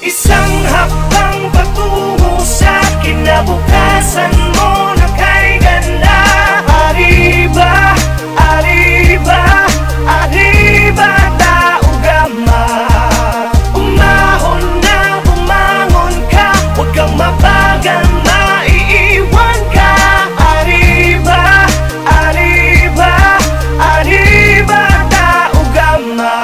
Isang hakbang patungo sa kinabukasan mo na kay ganda. Arriba, arriba, arriba, taugama. Umahon na bumangon ka, huwag kang mabagal, maiiwan ka. Arriba, arriba, arriba, taugama.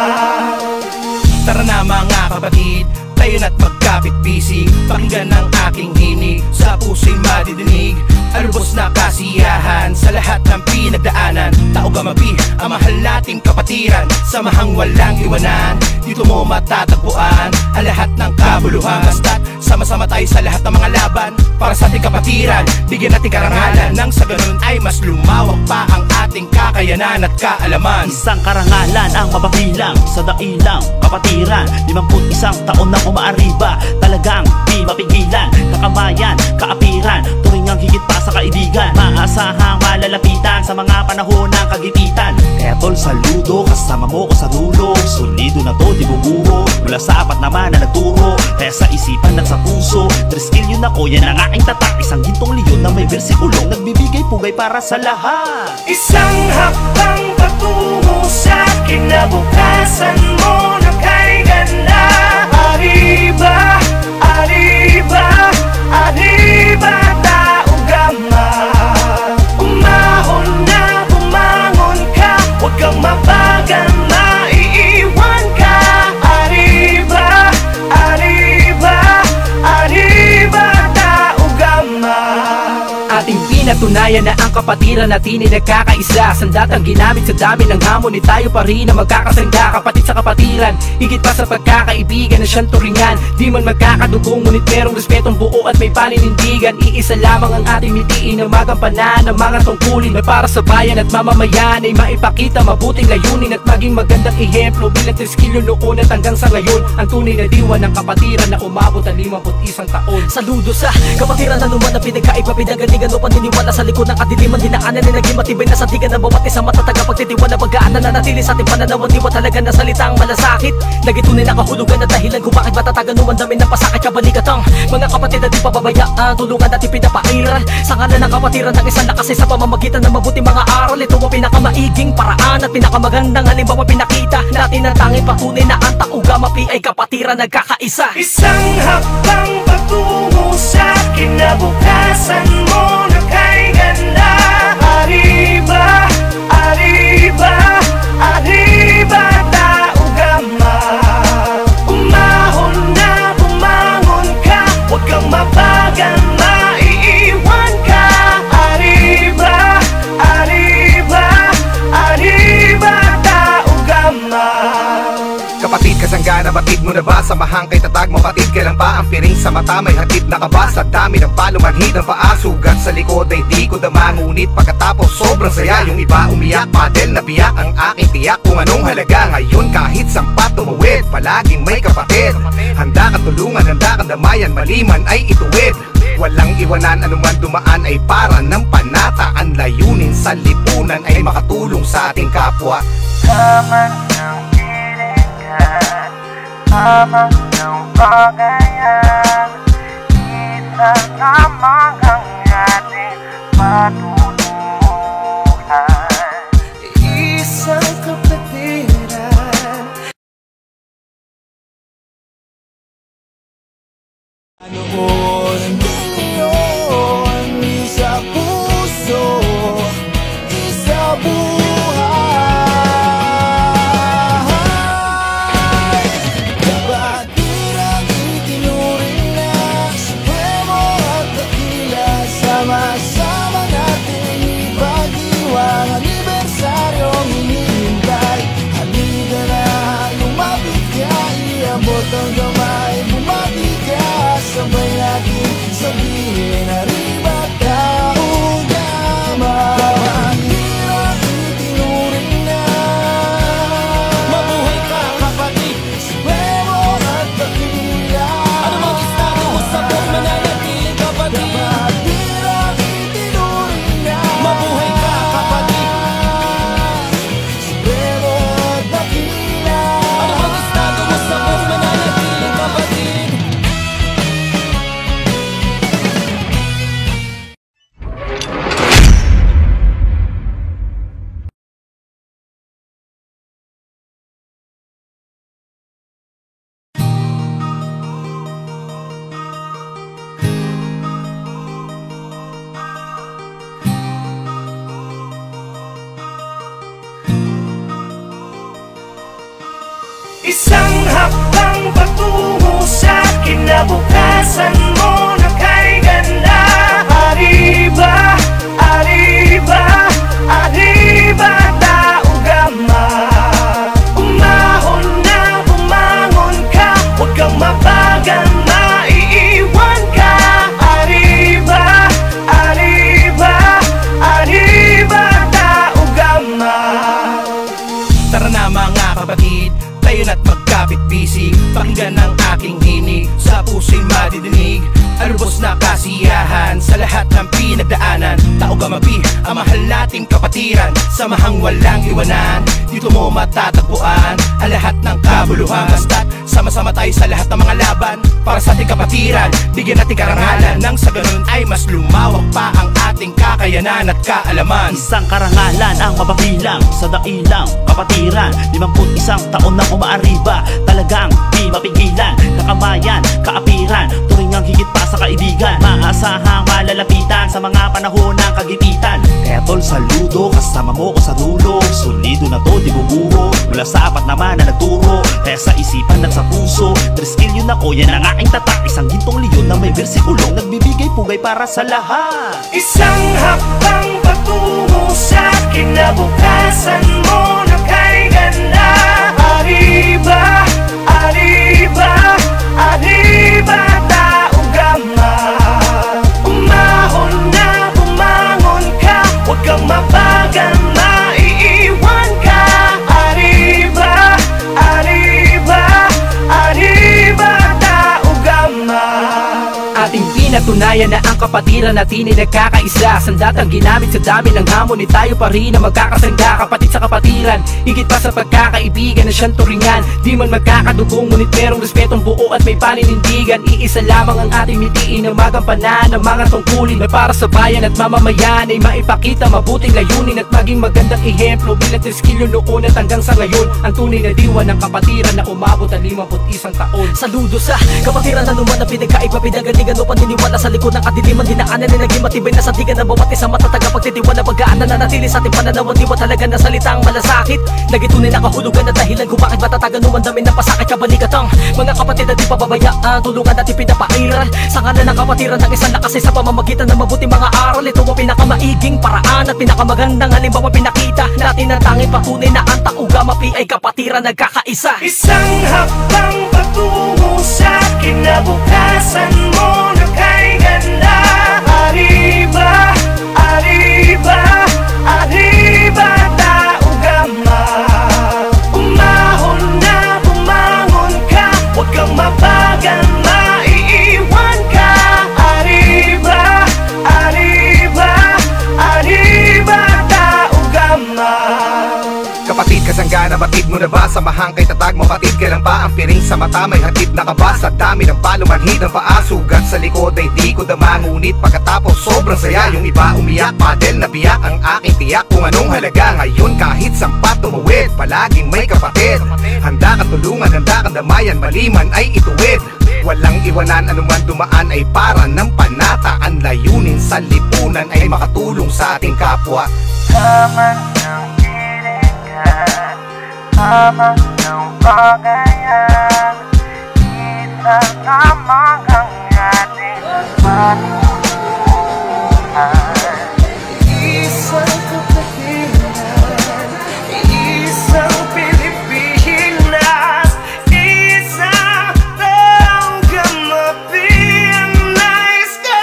Tara na mga kapatid, tayo na't magkapit-bisig, pakinggan ang aking hini, sa puso'y madidinig. Arubos na kasiyahan sa lahat ng pinagdaanan. Taugamapi, ang mahal nating kapatiran, samahang walang iwanan. Dito mo matatagpuan ang lahat ng kabuluhan. Basta't sama-sama tayo sa lahat ng mga laban para sa ating kapatiran. Bigyan natin karangalan nang sa ganun ay mas lumawak pa ang ating kakayanan at kaalaman. Isang karangalan ang mapabilang sa dailang kapatiran. 51 taon na umaariba, talagang di mapigilan. Kakamayan, kaapiran, turingang higit pa sa kaibigan. Maasahang malalapitan sa mga panahon ng kagipitan. Kaya tol, saludo, kasama mo ko sa dulo. Solido na to, di bubuho, mula sa apat naman na nagturo. Kaya sa isipan at sa puso, triskill yun ako, yan ang aking tatak. Isang gintong leon na may bersikulong nagbibigay pugay para sa lahat. Isang hakbang patungo sa kinabukasan mo na kay ganda. Arriba, arriba, arriba, taugama. Umahon na bumangon ka, huwag kang mabagal, maiiwan ka. Arriba, arriba, arriba, taugama. Ating pinatunayan na ang kapatiran natin ay nagkakaisa. Sandatang ginamit sa dami ng hamon, ni tayo pa rin na magkakasangga. Kapatid sa kapatiran, higit pa sa pagkakaibigan na siyang turingan. Di man magkakadugong, ngunit merong respetong buo at may paninindigan. Iisa lamang ang ating mitiin na magampanan ng mga tungkulin na para sa bayan at mamamayan ay maipakita mabuting layunin at maging magandang ehemplo bilang triskilyo noon at hanggang sa ngayon. Ang tunay na diwa ng kapatiran na umabot ang 51 taon. Saludo sa kapatiran na naman na pinagkaiba, pinagalingan o paniniwala sa likod ng kadiliman. Dinaanan na naging matibay na sandigan ng bawat isang matataga. Pagtitiwala, pagkaan na nanatili sa ating pananaw. Diwa talaga na salitang malasakit, nagitunay na kahulugan at dahilan kung bakit matatagan nung ang dami ng pasakit kabalikat. Mga kapatid na di pababayaan, tulungan at ipinapairal sa ngalan ng kapatiran ng isang lakas sa pamamagitan ng mabuting mga aral. Ito ang pinakamaiging paraan at pinakamagandang halimbawa pinakita natin ang tanging patunay na ang taugamapi ay kapatiran nagkakaisa. Isang hakbang patungo sa kinabukasan mo na kay ganda. Arriba, arriba, arriba, taugama. Umahon na bumangon ka, huwag kang mabagal, maiiwan ka. Arriba, arriba, arriba, taugama. Kapatid, kasanggana, batid mo na ba? Samahang kay tatag, mapatid, kailan pa ang piring sa mata? May hatid na ka ba? Sa dami ng palumanhid ng paa, sugat sa likod ay di ko dama. Ngunit pagkatapos sobrang saya, yung iba umiyak, padel na biyak ang aking tiyak. Kung anong halaga ngayon kahit sampat tumuwid, palaging may kapatid. Handa kang tulungan, handa kang damayan, maliman ay ituwid. Walang iwanan, anuman dumaan ay para ng panata. Ang layunin sa lipunan ay makatulong sa ating kapwa. Tama ng pilingan, tama ng bagayan, kita lamang ang ating patutunguhan. Isang kapatiran. Noon, ngayon, sa puso, sa buhay. Kapatirang itinuring na supremo at dakila. Sama-sama natin ipag-iwang anibersaryong hinihintay. Isang hakbang patungo sa kinabukasan mo na kay ganda. Arriba, arriba, arriba, taugama. Umahon na bumangon ka, huwag kang mabagal, maiiwan ka. Arriba, arriba, arriba, taugama. Tara na mga kapatid, tayo na't magkapit-bisig. Pakinggan ang aking hinig, sa puso'y madidinig. Alubos na kasiyahan sa lahat ng pinagdaanan. Taugamapi, ang mahal nating kapatiran. Samahang walang iwanan, dito mo matatagpuan ang lahat ng kabuluhan. Basta't sama-sama tayo sa lahat ng mga laban para sa ating kapatiran. Bigyan natin karangalan, nang sa ganun ay mas lumawak pa ang ating kakayanan at kaalaman. Isang karangalan ang mapabilang sa dailang kapatiran. 51 taon na umaariba, talagang di mapigilan. Kakamayan, kaapiran, turingang higit pa sa kaibigan. Maasahang malalapitan sa mga panahon ng kagipitan. Kaya tol, saludo, kasama mo ko sa dulo. Solido na to, di bubuho, mula sa apat naman na nagturo. Kaya sa isipan at sa puso, 3 skill yun ako, yan ang aking tatak. Isang gintong leon na may bersikulong nagbibigay pugay para sa lahat. Isang hakbang patungo sa kinabukasan mo na kay ganda. Arriba, arriba, arriba, taugama. Umahon na bumangon ka, huwag kang mabagal, maiiwan ka. Arriba, arriba, arriba, taugama. Ating pinatunayan na ang kapatiran natin ay nagkakaisa. Sandatang ginamit sa dami ng hamon, ni tayo pa rin na magkakasangga. Kapatid sa kapatiran, higit pa sa pagkakaibigan na siyang turingan. Di man magkakadugong, ngunit merong respetong buo at may paninindigan. Iisa lamang ang ating mitiin na magampanan ng mga tungkulin na para sa bayan at mamamayan ay maipakita mabuting layunin at maging magandang ehemplo bilang teskilyo noon at hanggang sa ngayon. Ang tunay na diwa ng kapatiran na umabot ang 51 taon. Saludo sa kapatiran na naman na pinagkaiba, pinagalingan o paniniwala sa likod ng kadiliman. Dinaanan na naging matibay na sandigan ng bawat isang matataga. Pagtitiwala, pagkaan na nanatili sa ating pananaw. Diwa talaga na salitang malasakit, nagitunay na kahulugan at dahilan kung bakit matatagan umandamin ng pasakit. Kabalikat ang mga kapatid na di pababayaan, tulungan natin pinapairal sa ngalan ng kapatiran ng isang lakas sa pamamagitan ng mabuti mga aral. Ito ang pinakamaiging paraan at pinakamagandang halimbawa pinakita natin ang tanging patunay na ang taugamapi ay kapatiran nagkakaisa. Isang hakbang patungo sa kinabukasan mo na kay ganda. Arriba, arriba, arriba, taugama. Umahon na bumangon ka, huwag kang mabagal, maiiwan ka. Arriba, arriba, arriba, taugama. Kapatid, kasangga na batid mo na ba? Samahang kay tatag mapatid, kailan pa ang piring sa mata? May hatid na ka ba? Sa dami ng palumanhid ng paa, sugat sa likod ay di ko dama. Ngunit pagkatapos sobrang saya, yung iba umiyak, padel na biyak ang aking tiyak. Kung anong halaga ngayon kahit sampat tumawid, palaging may kapatid. Handa kang tulungan, handa kang damayan, maliman ay ituwid. Walang iwanan, anuman dumaan ay para ng panata. Ang layunin sa lipunan ay makatulong sa ating kapwa. Tama ng hilingan, tama ng bagayan. Isa lamang ang ating matutulungan. Isang kapatiran, isang Pilipinas, isang taugamapi ang nais ko.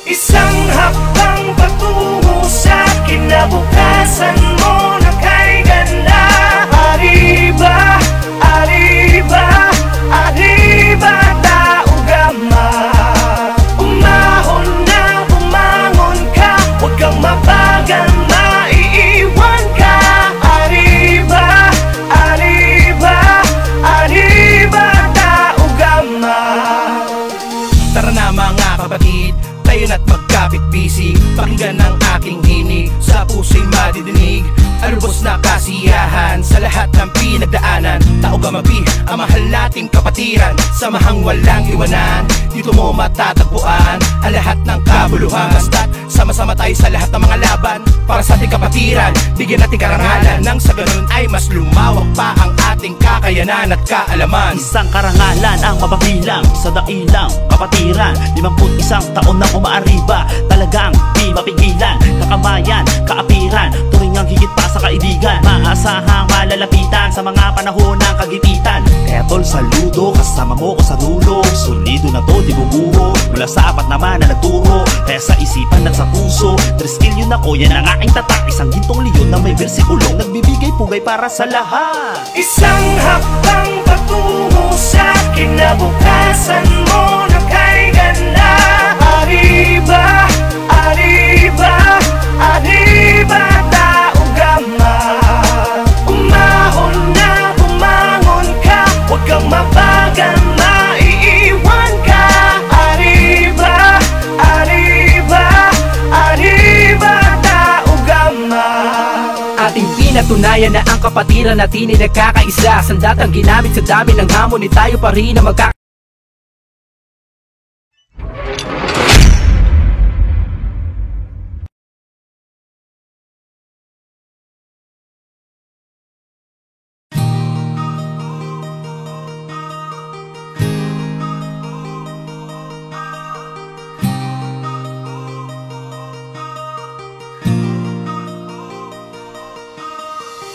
Isang hakbang patungo sa kinabukasan mo na kay ganda. Arriba, arriba, arriba, taugama. Umahon na bumangon ka, huwag kang mabagal, maiiwan ka. Arriba, arriba, arriba, taugama. Tara na mga kapatid, Tayo na't magkapit-bisig, pakinggan ang aking hinig, sa puso'y madidinig ang lubos na kasiyahan sa lahat ng pinagdaanan. Tao gamabi, ang mahal nating kapatiran, samahang walang iwanan. Dito mo matatagpuan ang lahat ng kabuluhan. Basta't sama-sama tayo sa lahat ng mga laban para sa ating kapatiran, bigyan natin karangalan, nang sa ganun ay mas lumawak pa ang ating kakayanan at kaalaman. Isang karangalan ang mapabilang sa dailang kapatiran, 51 taon na umaariba, talagang di mapigilan. Kakamayan, kaapiran, turingang higit pa sa kaibigan, maasahang malalapitan sa mga panahon ng kagipitan. Kaya tol, saludo, kasama mo ko sa dulo, solido na to, di bubuho, mula sa apat naman na nagturo, kaya sa isipan at sa puso, 3 skill yun ako, yan ang aking tatak. Isang gintong leon na may versikulong nagbibigay pugay para sa lahat. Isang hakbang patungo sa kinabukasan mo na kay ganda. Arriba, arriba, arriba, tao gama. Umahon na, bumangon ka, huwag kang mabagal, maiiwan ka. Arriba, arriba, arriba, tao gama. Ating pinatunayan na ang kapatiran natin ay nagkakaisa. Sandatang ginamit sa dami ng hamon, ni tayo pa rin na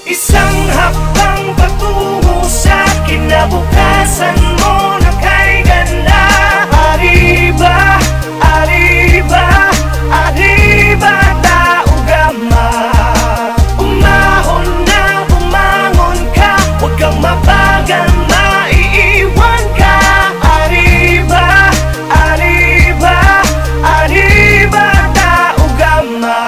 Isang hakbang patungo sa kinabukasan mo na kay ganda. Arriba, arriba, arriba, tao gama. Umahon na, bumangon ka, huwag kang mabagal, maiiwan ka. Arriba, arriba, arriba, tao gama.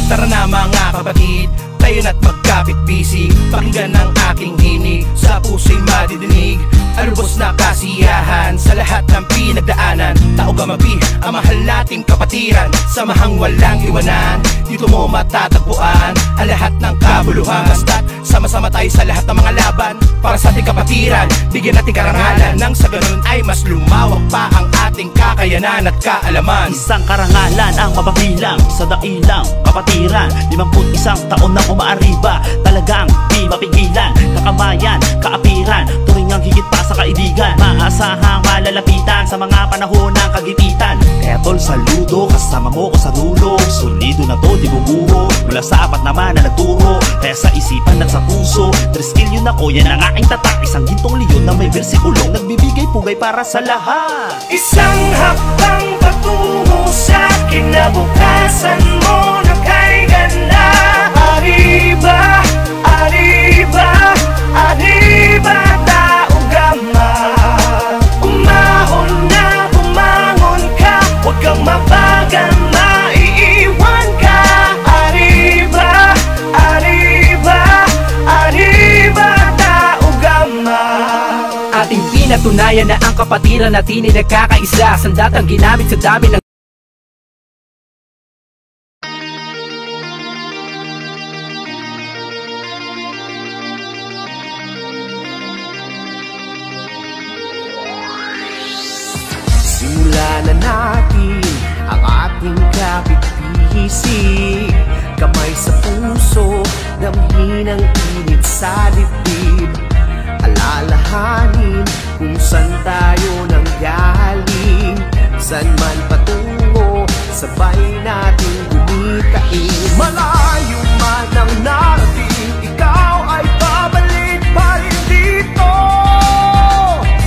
Tara na mga kapatid, tayo na't magkapit-bisig, pakinggan ang aking hinig, sa puso'y madidinig ang lubos na kasiyahan sa lahat ng pinagdaanan. Tao gamabi, ang mahal nating kapatiran, samahang walang iwanan. Dito mo matatagpuan ang lahat ng kabuluhan. Basta't sama-sama tayo sa lahat ng mga laban para sa ating kapatiran, bigyan natin karangalan, nang sa ganun ay mas lumawak pa ang ating kakayanan at kaalaman. Isang karangalan ang mapabilang sa dailang kapatiran, 51 taon na umaariba, talagang di mapigilan. Kakamayan, kaapiran, turingang higit pa sa kaibigan, maasahang malalapitan sa mga panahon ng kagipitan. Kaya tol, saludo, kasama mo ko sa dulo, solido na to, di bubuho, mula sa apat naman na nagturo, kaya sa isipan at sa puso, 3 skill yun ako, yan ang aking tatak. Isang gintong leon na may versikulong nagbibigay pugay para sa lahat. Isang hakbang patungo sa kinabukasan mo na kay ganda. Arriba, arriba, arriba, tao gama. Umahon na, bumangon ka, huwag kang mabagal, maiiwan ka. Arriba, arriba, arriba, tao gama. ating pinatunayan na ang kapatiran natin ay nagkakaisa. Sandatang ginamit sa dami ng Simulan na natin ang ating kapit-bisig, kamay sa puso, damhin ang init sa dibdib. Alalahanin kung saan tayo nanggaling, saan man patungo, sabay natin gumitain. Malayo man ang narating, ikaw ay babalik pa rin dito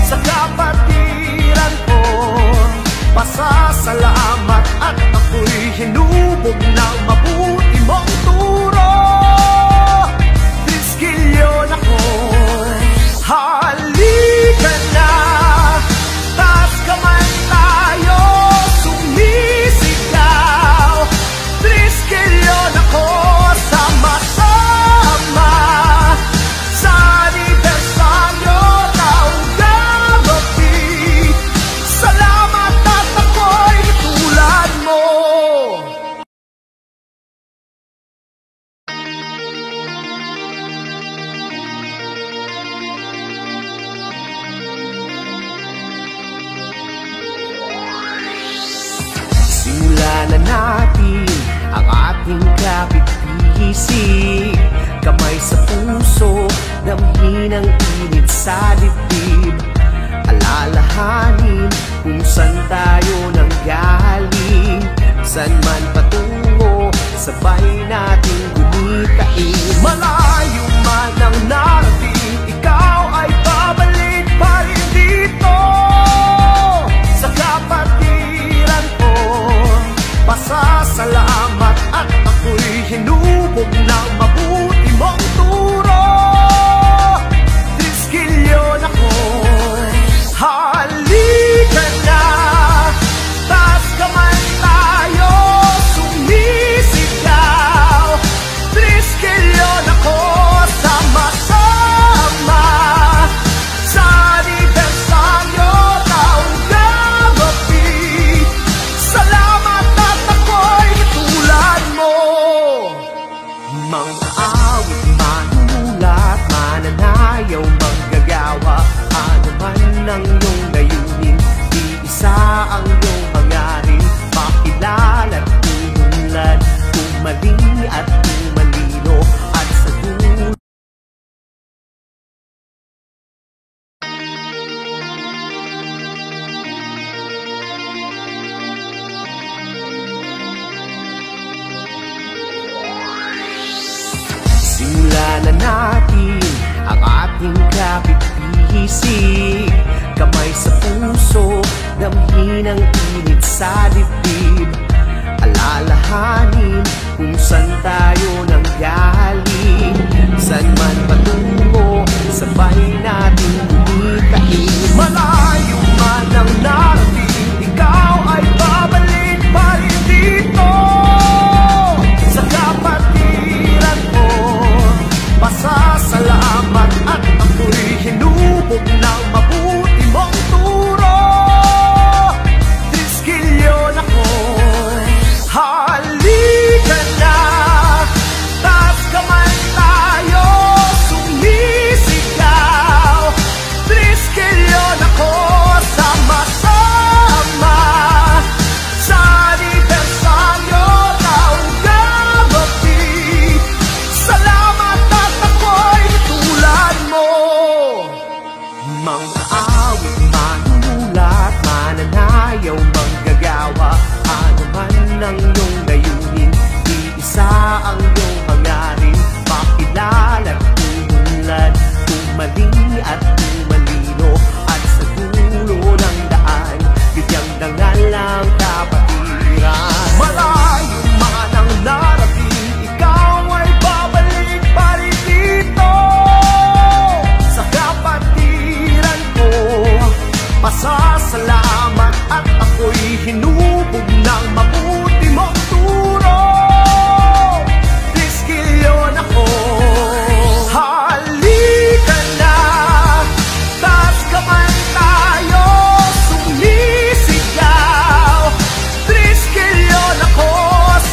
sa kapatiran ko. Pasasalamat at ako'y hinubog ng mabuti mong turo. Triskilyon ako, halika na, taas kamay tayo, sumisigaw. Triskilyon ako, Simulan na natin ang ating kapit-bisig. Kamay sa puso, damhin ang init sa dibdib. Alalahanin kung saan tayo nanggaling, saan man patungo, sabay nating gumitain. Malayo man ang narating, ikaw ay babalik pa rin dito sa kapatiran ko. Pasasalamat at ako'y hinubog ng mabuti mong turo. Diskilyon ako, halika na, taas kamay tayo, sumisigaw. Diskilyon ako, sama-sama sa anibersaryo taong gabi. Salamat at ako'y tulad mo. Mga awit, manunulat, mananayaw, manggagawa, ano man ang iyong layunin, iisa ang iyong hangarin, makilala at tumunlad, tumaling at tumalino, at sa dulo. Simulan na natin ang ating kapit-bisig. Kamay sa puso, damhin ang init sa dibdib. Alalahanin kung saan tayo nanggaling, saan man patungo, sabay natin gumitain. Malayo man ang narating, ikaw ay babalik pa rin dito sa kapatiran ko. Pasasalamat at ako'y hinubog ng mabuti mong turo. Diskilyon ako, halika na, taas kamay tayo, sumisigaw. Diskilyon ako, sama-sama sa anibersaryo taong gabi. Salamat at ako'y tulad mo. Mga awit, manunulat, mananayaw, manggagawa, ano man ang iyong layunin, iisa ang iyong hangarin, makilala at tumunlad, tumaling at tumalino, at sa dulo ng daan, bigyang dangal ang kapatiran. Malayo man ang narating, ikaw ay babalik pa rin dito sa kapatiran ko. Pasasalamat at ako'y hinubog ng mabuti mong turo. Diskilyon ako, halika na, taas kamay tayo, sumisigaw. Diskilyon ako,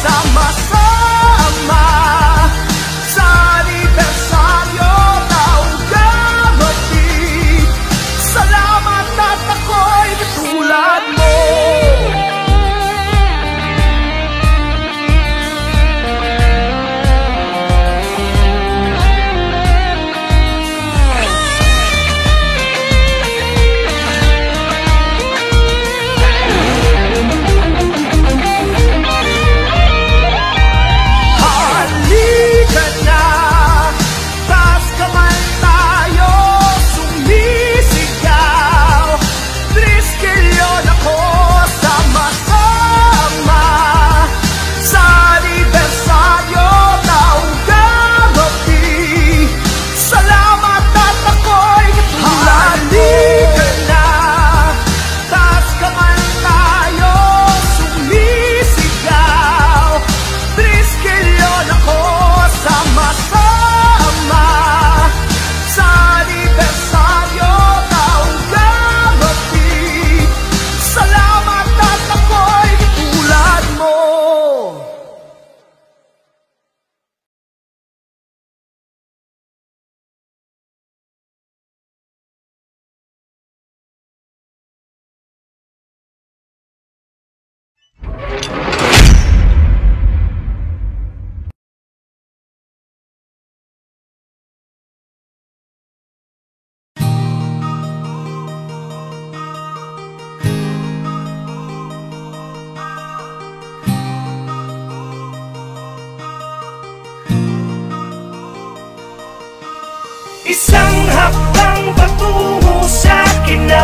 sama-sama sa anibersaryo taong gabi. Salamat at ako'y tulad mo.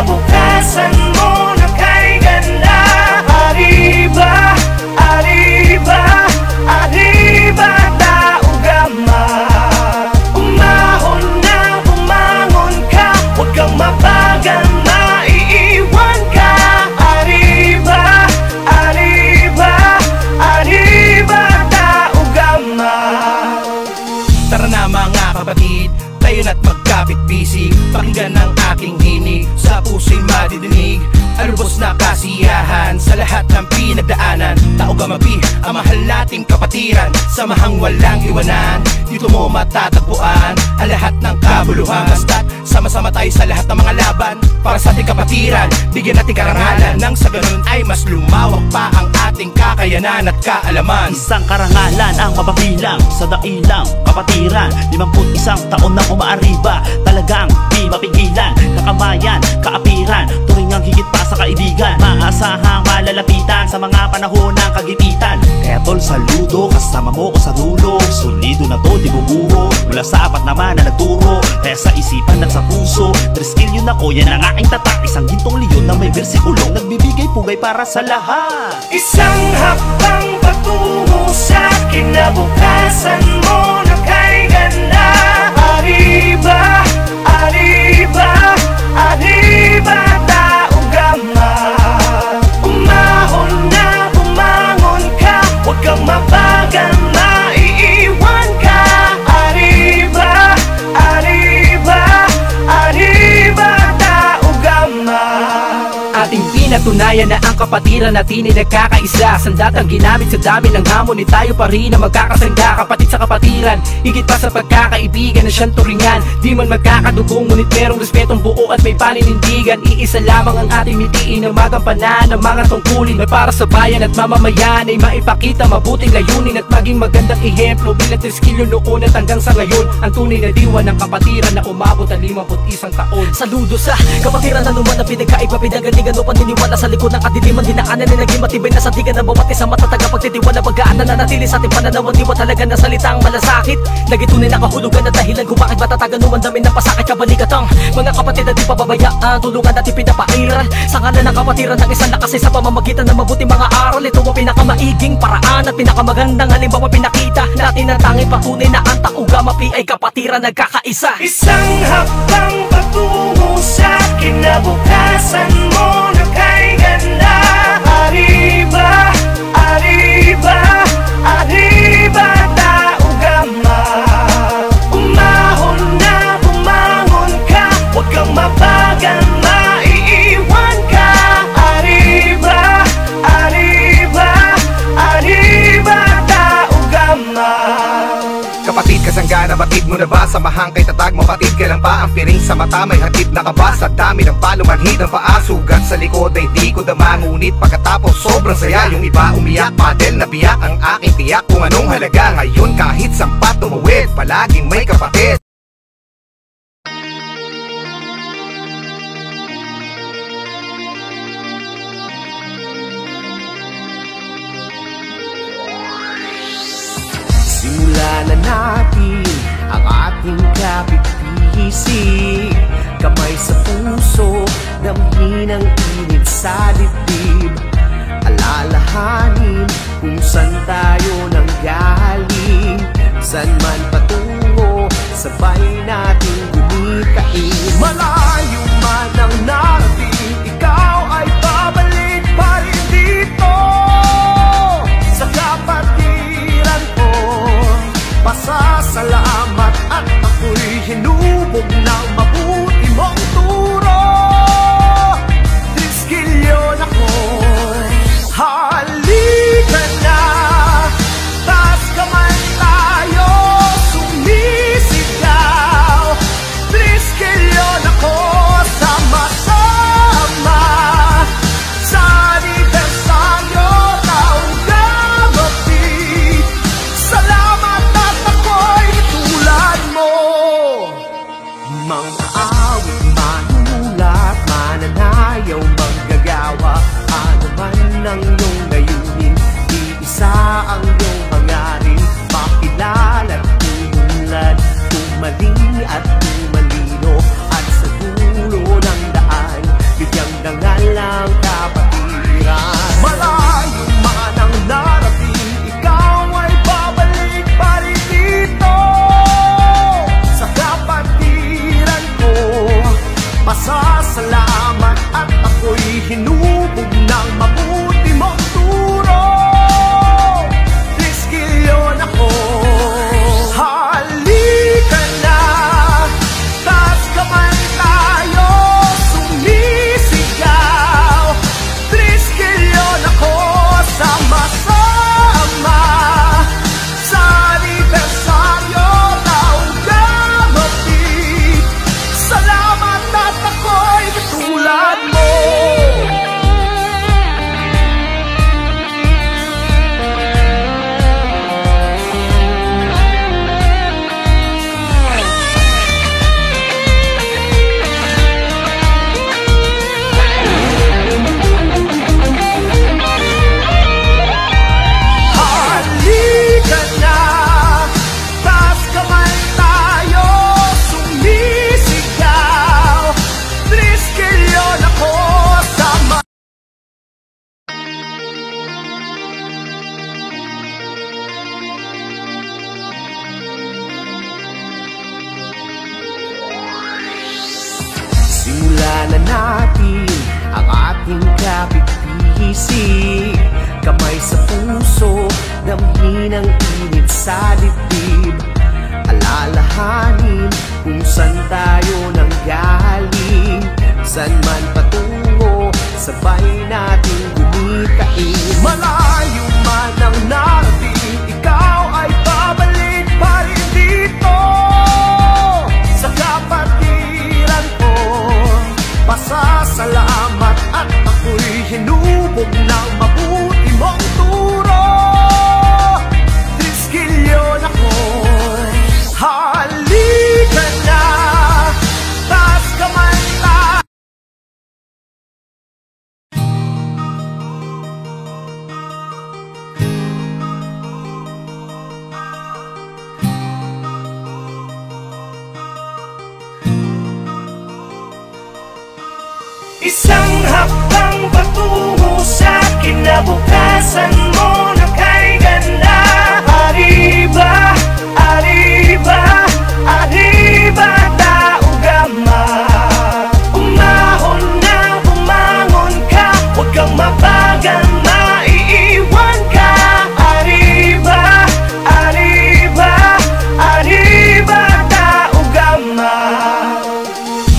kinabukasan mo na kay ganda. Arriba, arriba, arriba, taugama. Umahon na, bumangon ka, huwag kang mabagal, maiiwan ka. Arriba, arriba, arriba, taugama. Tara na mga kapatid, tayo na't magkapit-bisig. Pakinggan ang aking hinig, sa puso'y madidinig. Alubos na kasiyahan sa lahat ng pinagdaanan. Taugamapi, ang mahal nating kapatiran. Samahang walang iwanan, dito mo matatagpuan ang lahat ng kabuluhan. Basta't sama-sama tayo sa lahat ng mga laban para sa ating kapatiran. Bigyan natin karangalan, nang sa ganun ay mas lumawak pa ang ating kakayanan at kaalaman. Isang karangalan ang mapabilang sa dailang kapatiran. 51 taon na umaariba, talagang di mapigilan. Kakamayan, kaapiran, turingang higit pa sa kaibigan. Maasahang malalapitan sa mga panahon ng kagipitan. Kaya tol, saludo, kasama mo ko sa dulo. Solido na to, di bubuho, mula sa apat naman na nagturo. Kaya sa isipan at sa puso, 3 skill yun ako, yan ang aking tatak. Isang gintong leon na may versikulong nagbibigay pugay para sa lahat. Isang hakbang patungo sa kinabukasan mo na kay ganda. Arriba, arriba, arriba, taugama. Umahon na, bumangon ka, huwag kang mabagal, maiiwan ka. Arriba, arriba, arriba, taugama. Ating pinatunayan na ang kapatiran natin ay nagkakaisa. Sandatang ginamit sa dami ng hamon, ni tayo pa rin ang magkakasangga. Kapatid sa kapatiran, higit pa sa pagkakaibigan na siyang turingan. Di man magkakadugong, ngunit merong respetong buo at may paninindigan. Iisa lamang ang ating mitiin ng magampanan ng mga tungkulin na para sa bayan at mamamayan ay maipakita mabuting layunin at maging magandang ehemplo bilang triskilyo noon at hanggang sa ngayon. Ang tunay na diwa ng kapatiran na umabot ang 51 taon. Saludo sa kapatiran na naman ang pinagkaiba, pinagalingan o paniniwala sa likod ng kadiliman. Dinaanan na naging matibay na sandigan ng bawat isang matataga. Pagtitiwala, pagkaan na nanatili sa ating pananaw. Diwa talaga na salitang malasakit, nagitunay na kahulugan at dahilan kung bakit matatagan numandamin ng pasakit kabalikatang mga kapatid na di pababayaan. Tulungan natin pinapairal sa ngalan ng kapatiran ng isang lakas sa pamamagitan ng mabuting mga aral. Ito ang pinakamaiging paraan at pinakamagandang halimbawa pinakita natin ang tanging patunay na ang taugamapi ay kapatiran nagkakaisa. Isang hakbang patungo sa kinabukasan mo na kay ganda. Arriba, arriba, arriba, taugama. Umahon na, bumangon ka, huwag kang mabagal, maiiwan ka. Arriba, arriba, arriba, taugama. Kapatid, kasanggana, batid mo na ba? Samahang kay tatag, mapatid kailan pa? Ang piring sa mata, may hatid na kaba. Sa dami ng palumanhid ng paa, sugat sa likod ay di ko dama. Ngunit pagkatapos sobrang saya, yung iba umiyak, padel na biyak. Ang aking tiyak kung anong halaga. Ngayon kahit sampat tumawid, palaging may kapatid. Simulan na natin ang ating kapit-bisig. Kamay sa puso, damhin ang init sa dibdib. Alalahanin kung saan tayo nanggaling. Saan man patungo, sabay natin gumitain. Malayo man ang narating, ikaw ay babalik pa rin dito. Sa kapatiran ko, pasasalamat at ako'y hinubog ng mabuti mong turo. Triskilyon ako, halika na, taas kamay tayo, sumisigaw. Triskilyon ako, sama-sama sa anibersaryo, taugamapi. Salamat at ako'y tulad mo. Mga awit, manunulat, mananayaw, manggagawa. Ano man ang iyong layunin, iisa ang iyong hangarin. Makilala at tumunlad, tumaling at tumalino. At sa dulo ng daan, pag-iisip, kamay sa puso, damhin ang init sa dibdib. Alalahanin kung saan tayo nanggaling, saan man patungo, sabay natin gumitain. Malayo man ang narating, ikaw ay babalik pa rin dito sa kapatiran ko. Pasasalamat at ako'y hinubog ng mabuti mong turo. Triskilyon ako, halika na, taas kamay tayo. Isang hakbang patungo sa kinabukasan mo na kay ganda. Arriba, arriba, arriba, taugama. Umahon na, bumangon ka, huwag kang mabagal, maiiwan ka. Arriba, arriba, arriba, taugama.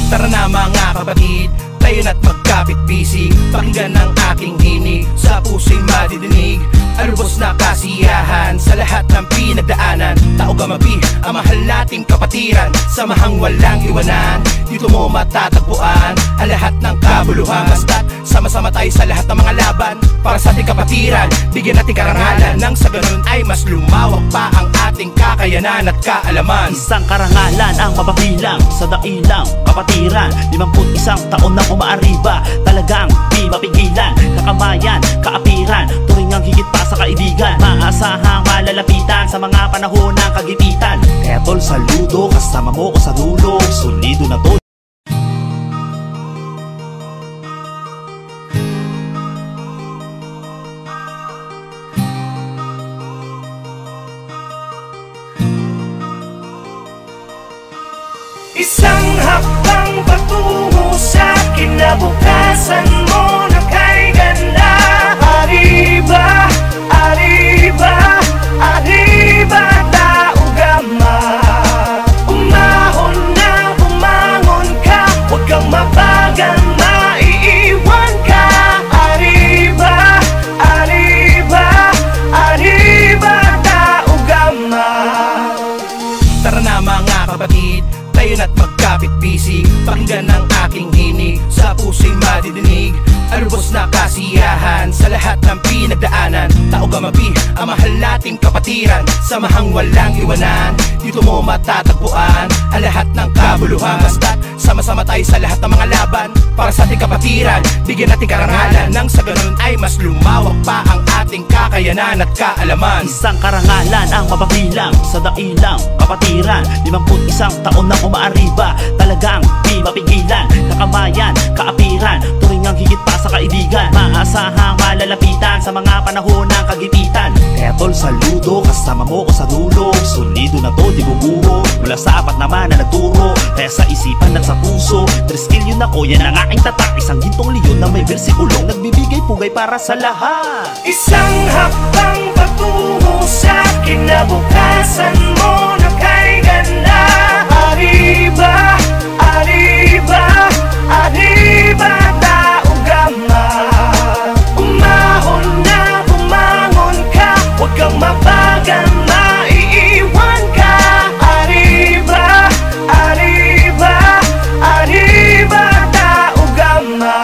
Tara na mga kapatid, tayo na't magkapit-bisig, pakinggan ang aking hinig, sa puso'y madidinig. Alubos na kasiyahan sa lahat ng pinagdaanan. Tao Gamapi, ang mahal nating kapatiran, samahang walang iwanan. Dito mo matatagpuan ang lahat ng kabuluhan. Basta't sama-sama tayo sa lahat ng mga laban para sa ating kapatiran, bigyan natin karangalan, nang sa ganun ay mas lumawak pa ang ating kakayanan at kaalaman. Isang karangalan ang mapabilang sa dailang kapatiran, 51 taon na umaariba, talagang di mapigilan. Kakamayan, kaapiran, turingang higit pa sa kaibigan, maasahang malalapitan sa mga panahon ng kagipitan. Kaya tol, saludo, kasama mo ko sa dulo, solido na tol. Isang hakbang patungo sa kinabukasan mo na kay ganda. Arriba, arriba, arriba, taugama. Umahon na, bumangon ka, huwag kang mabagal, maiiwan ka. Arriba, arriba, arriba, taugama. Tara na mga kapatid, tayo na't magkapit-bisig, pakinggan ang aking hinig, sa puso'y madidinig. Alubos na kasiyahan sa lahat ng pinagdaanan. Tao Gamapi, ang mahal nating kapatiran, samahang walang iwanan. Dito mo matatagpuan ang lahat ng kabuluhan. Basta't sama-sama tayo sa lahat ng mga laban para sa ating kapatiran, bigyan natin karangalan, nang sa ganun ay mas lumawak pa ang ating kakayanan at kaalaman. Isang karangalan ang mapabilang sa dailang kapatiran, 51 taon na umaariba, talagang di mapigilan. Kakamayan, kaapiran, turingang higit pa sa kaibigan, maasahang malalapitan sa mga panahon ng kagipitan. Kaya tol, saludo, kasama mo ko sa dulo, solido na to, di bubuho, mula sa apat naman na nagturo. Kaya sa isipan at sa puso, triskilyon ako, yan ang aking tatak. Isang gintong leon na may bersikulong nagbibigay pugay para sa lahat. Isang hakbang patungo sa kinabukasan mo na kay ganda. Arriba, arriba, arriba, taugama. Umahon na, bumangon ka, huwag kang mabagal, maiiwan ka. Arriba, arriba, arriba, taugama.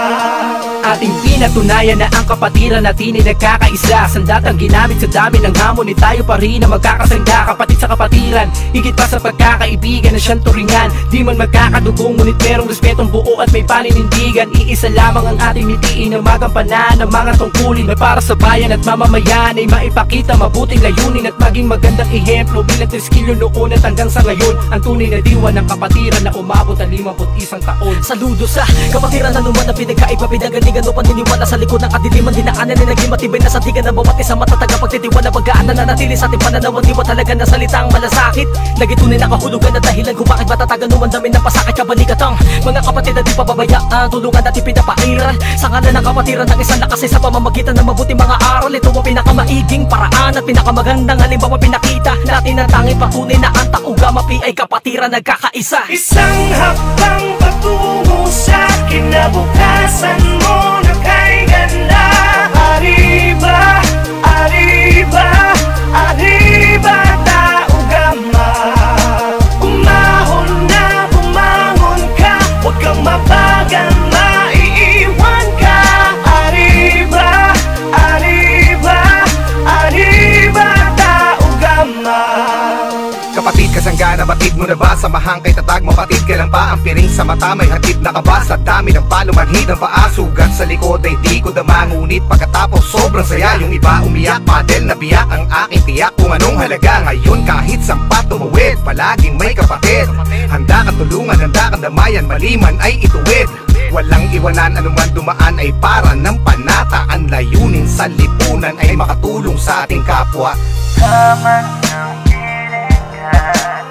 Ating pinatunayan na ang kapatiran natin ay nagkakaisa. Sandatang ginamit sa dami ng hamon, ni tayo pa rin na magkakasangga. Kapatid sa kapatiran, higit pa sa pagkakaibigan na siyang turingan. Di man magkakadugong, ngunit merong respetong buo at may paninindigan. Iisa lamang ang ating mitiin na magampanan ng mga tungkulin na para sa bayan at mamamayan ay maipakita mabuting layunin at maging magandang ehemplo bilang triskilyo noon at hanggang sa ngayon. Ang tunay na diwa ng kapatiran na umabot ang 51 taon. Saludo sa kapatiran na naman na pinagkaiba, pinagalingan o paniniwala naniniwala sa likod ng kadiliman. Dinaanan na naging matibay na sandigan ng bawat isang matatag ang pagtitiwala. Pagkaan na nanatili sa ating pananaw, di ba talaga na salitang malasakit? Nagitunay na kahulugan na dahilan kung bakit matatagan umandamin ng pasakit kabalikatang mga kapatid na di pababayaan. Tulungan natin pinapairal sa ngalan ng kapatiran ng isang lakas sa pamamagitan ng mabuti mga aral. Ito ang pinakamaiging paraan at pinakamagandang halimbawa pinakita natin ang tanging patunay na ang Taugama-P ay kapatiran nagkakaisa. Isang hakbang patungo sa kinabukasan mo na kay ganda. Arriba, arriba, arriba, Taugama. Umahon na bumangon ka, huwag kang mabagal, maiiwan ka. Arriba, arriba, arriba, Taugama. Kapatid, kasanggana, batid mo na ba? Samahang kay tatag, mapatid ka lang ba? Ang piring sa mata, may hatid na ka ba? Sa dami ng palumanhid ng paa, sugat sa likod ay di ko dama. Ngunit pagkatapos sobrang saya, yung iba umiyak, padel na biyak. Ang aking tiyak kung anong halaga ngayon, kahit sampat tumawid, palaging may kapatid. Handa kang tulungan, handa kang damayan, maliman ay ituwid. Walang iwanan, anuman dumaan ay para ng panata. Ang layunin sa lipunan ay makatulong sa ating kapwa. Tama ng hilingan,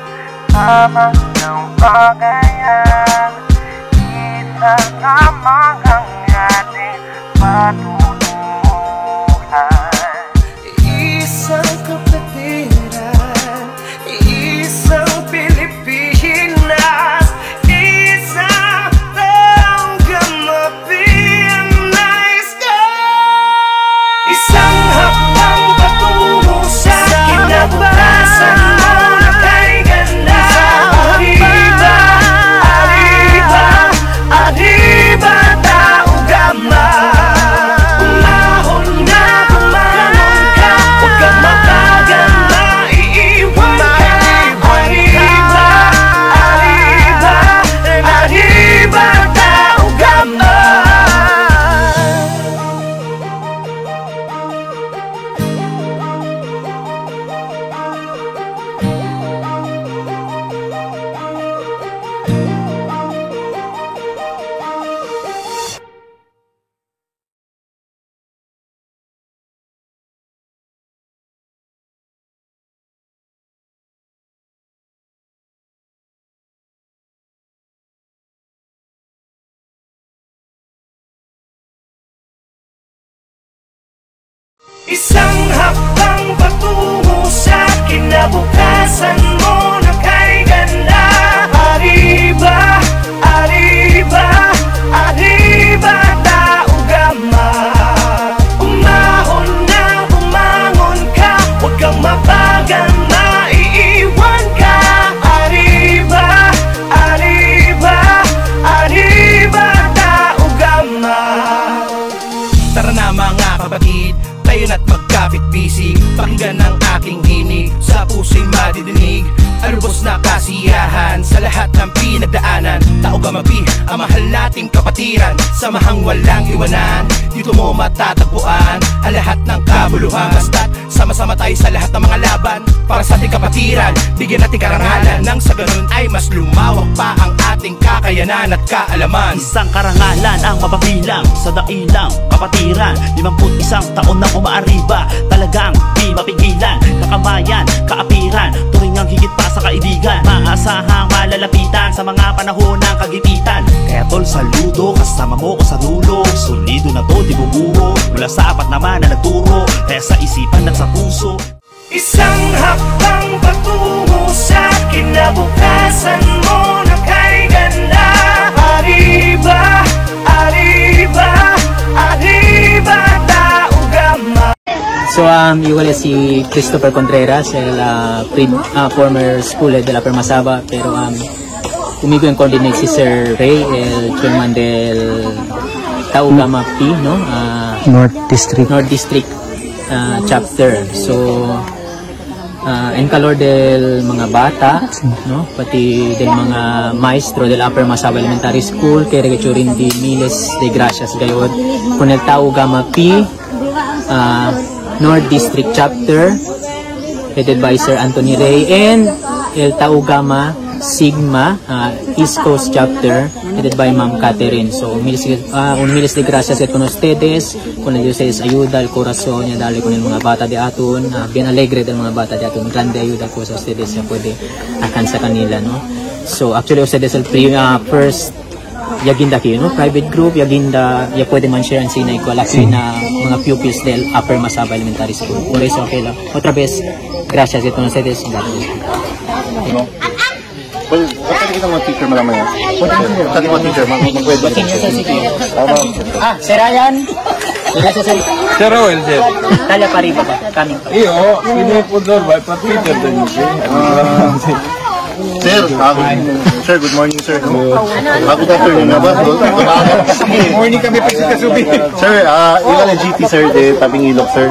tama ng bagayan, isang lamang ang ating patutulungan. Isang kapatiran, isang Pilipinas, isang Taugama-P ang nais ko. Isang hakbang patungo sa kinabukasan mo na kay ganda. Arriba, arriba, arriba, Taugama. Umahon na bumangon ka, huwag kang mabagal, maiiwan ka. Arriba, arriba, arriba, Taugama. Isang hakbang patungo sa kinabukasan mo na kay ganda. Arriba, arriba, arriba, Taugama. Umahon na bumangon ka, huwag kang mabagal, maiiwan ka. Arriba, arriba, arriba, Taugama. Tara na mga kapatid, tayo na't magkapit-bisig. Pakinggan ang aking hinig, sa puso'y madidinig. Arubos na kasiyahan sa lahat ng pinagdaanan. Taugama-P, ang mahal nating kapatiran. Samahang walang iwanan, dito mo matatagpuan ang lahat ng kabuluhan. Basta't sama-sama tayo sa lahat ng mga laban para sa ating kapatiran. Bigyan natin karangalan, nang sa ganun ay mas lumawak pa ang ating kakayanan at kaalaman. Isang karangalan ang mapabilang sa dailang kapatiran. 51 taon na umaariba, talagang di mapigilan. Kakamayan, kaapiran, turingang higit pa sa kaibigan. Maasahang malalapitan sa mga panahon ng kagipitan. Kaya tol, saludo, kasama mo ko sa dulo. Solido na to, di bubuho, mula sa apat naman na nagturo, kaya sa isipan at sa puso. Isang hakbang patungo sa kinabukasan mo na kay ganda. Arriba, arriba, arriba, Taugama. So igual es si Christopher Contreras, el former school head de la Permasaba, pero conmigo en coordinate si Sir Ray, el chairman del Taugama-P, no? North District chapter. So en calor del mga bata, no? Pati del mga maestro del Upper Masaba Elementary School, que regachurin di miles de gracias gayod con el Taugama-P North District Chapter headed by Sir Anthony Ray and el Taugama Sigma East Coast Chapter, headed by Ma'am Catherine. So, miles de gracias con ustedes, con el Dios es ayuda, el corazón, y dale con el mga bata de aton, bien alegre del mga bata de aton, grande ayuda po sa ustedes na pwede alcanza kanila, no? So, actually, ustedes el first Yaginda kayo, no? Private group, Yaginda, ya pwede man share ang sinay ko, laki na mga pupils del Upper Masaba Elementary School. Por eso, okay lang. Otra vez, gracias ito na ustedes. No? Well, pwede kita mga teacher malaman yan. Pwede mga teacher, mag-pwede. Sir Ryan. Gracias, sir. Sir Roel, sir. Tala pa rin ba? Coming. Iyo, pinipudor ba? Pa-teacher din siya. Sir, sir, good morning, sir. Good afternoon na ba? Good morning kami pa sa Kasubi. Sir, ilan ang GT, sir, de Tabing Ilog, sir?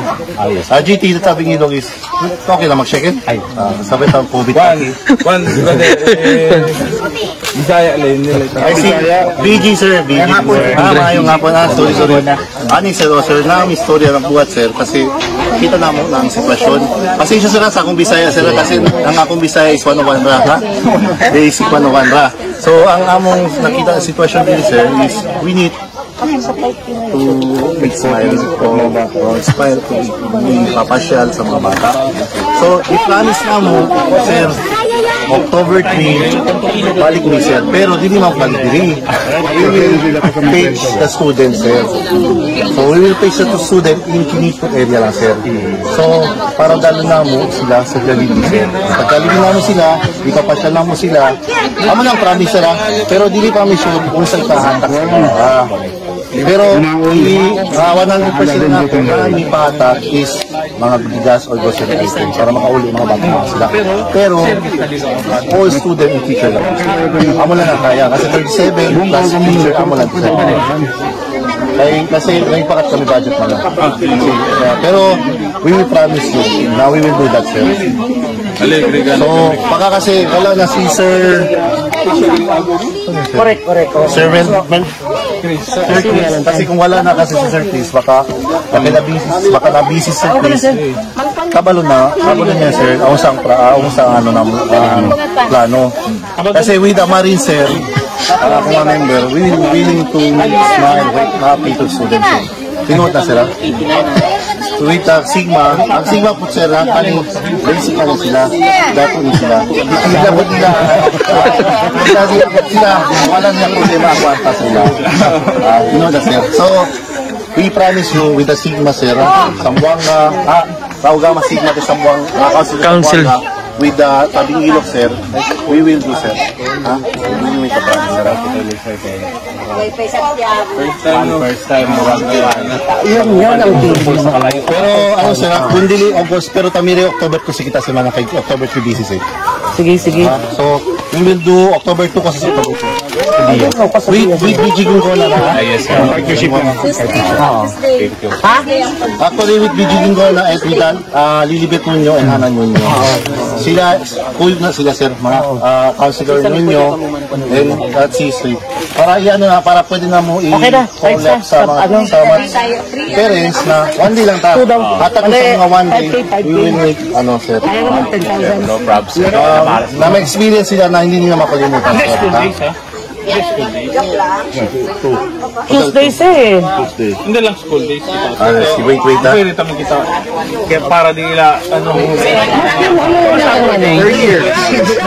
Yes. GT de Tabing Ilog is, okay lang mag-check it? Ay. Sabay tawag po bit. One, Bisaya lang nila. I see. BG, sir. BG, sir. Maayong nga po na. Sorry. Ani, sir, na ang istorya ng buhat, sir, kasi kita na mo na ang sitwasyon. Pasensya sir sa akong Bisaya, sir, kasi ang akong Bisaya is 101 ra, ha? Basic 101 ra. So, ang among nakita sitwasyon din, sir, is we need to inspire to papasyal sa mga bata. So, i-promise na mo, sir, October 3, balik ni sir. Pero di naman balik diri. We will page the students, sir. So, we will page the student in Kinipot area lang, sir. So, para dalo na mo sila sa Galili, sir. Pagkalili na mo sila, ipapasyal na mo sila. Amo lang promise, sir, pero di pa kami sure kung saan tahatak sila. Pero 100% na po na ipahatak is mga bigas or grocery items para makauli mga bata sila. Pero all student and teacher lang. Amo lang na kaya kasi 37 plus teacher amo lang sila. Kasi naipakat kami budget na lang. Pero we will promise you na we will do that, sir. So, baka kasi wala na si Sir Correct. Sir Chris, kasi kung wala na kasi si Sir Chris, baka na-busy Sir Chris. Kabalo niya, sir, ang plano. Kasi with the Marine, sir, kung mga member, we willing to smile, happy to students. Tinuot na sila. With Sigma, ang Sigma po sir, kaning basic na sila, dato ni sila. Sila po nila, wala niya problema ang kwarta sila. Tinuot na sir. So, we promise you with the Sigma sir, Sambuanga, Raugama Sigma to Sambuanga, Council. With the Tabing Ilog, sir, we will do, sir. We will make a promise, sir. First time. Yan ang team sa kalayo. Pero, sir, kundili August, pero tamiri October ko kita sa mga kay October 2 BCC. Sige. So, we will do October 2 kasi sa October 2. With BG Gingola na. Yes, sir. Partnership na. Actually, with BG Gingola, Lilibet Munyo and Hanan Munyo. Sila, sir, mga counselor ninyo, and at CC. Para pwede na mo i-collect sa mga parents na one day lang tayo. Hatag sa mga one day, we will make, sir. No problems. Na may experience sila na hindi nila makalimutan. Tuesday, sir. Hindi lang school days. Wait. Pwede kami kita. Kaya para di nila,